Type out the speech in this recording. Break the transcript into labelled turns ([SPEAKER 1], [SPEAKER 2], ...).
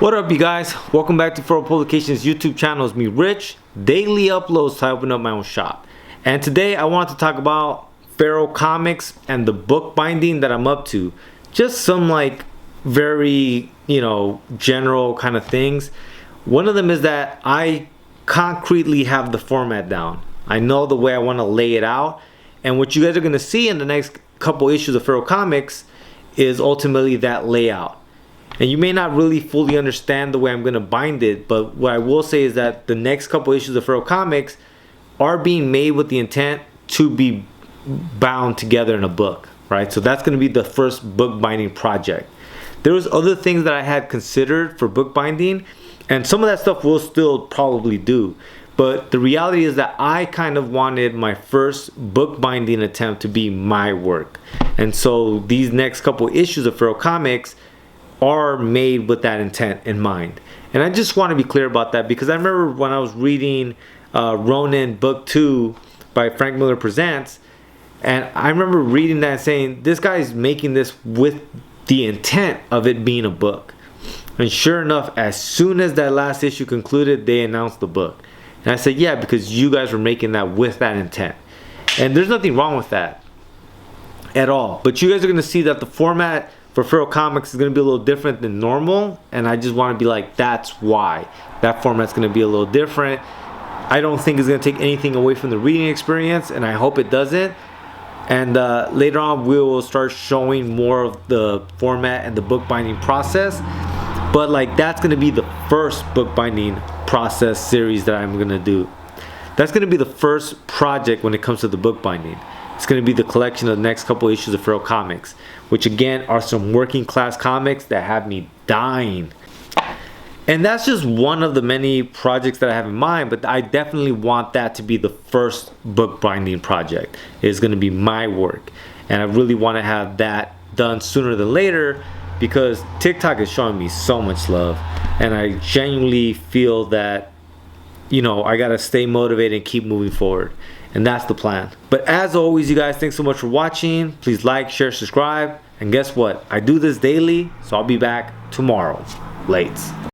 [SPEAKER 1] What up, you guys? Welcome back to Furrow Publications YouTube channel. It's me, Rich. Daily uploads to open up my own shop. And today I want to talk about Furrow Comics and the bookbinding that I'm up to. Just some very, general kind of things. One of them is that I concretely have the format down. I know the way I want to lay it out. And what you guys are going to see in the next couple issues of Furrow Comics is ultimately that layout. And you may not really fully understand the way I'm going to bind it, but what I will say is that the next couple issues of Furrow Comics are being made with the intent to be bound together in a book, right? So that's going to be the first bookbinding project. There was other things that I had considered for bookbinding, and some of that stuff we'll still probably do. But the reality is that I kind of wanted my first bookbinding attempt to be my work. And so these next couple issues of Furrow Comics are made with that intent in mind. And I just want to be clear about that, because I remember when I was reading Ronin Book 2 by Frank Miller Presents, and I remember reading that and saying, this guy's making this with the intent of it being a book. And sure enough, as soon as that last issue concluded, they announced the book. And I said, yeah, because you guys were making that with that intent. And there's nothing wrong with that at all. But you guys are going to see that the format for Furrow Comics is going to be a little different than normal, and I just want to be like, that's why. That format's going to be a little different. I don't think it's going to take anything away from the reading experience, and I hope it doesn't. And later on, we will start showing more of the format and the bookbinding process. But that's going to be the first bookbinding process series that I'm going to do. That's going to be the first project when it comes to the bookbinding. It's going to be the collection of the next couple issues of Furrow Comics, which again are some working class comics that have me dying. And that's just one of the many projects that I have in mind, but I definitely want that to be the first bookbinding project. It's going to be my work, and I really want to have that done sooner than later, because TikTok is showing me so much love, and I genuinely feel that I gotta stay motivated and keep moving forward. And that's the plan. But as always, you guys, thanks so much for watching. Please like, share, subscribe. And guess what? I do this daily, so I'll be back tomorrow. Lates.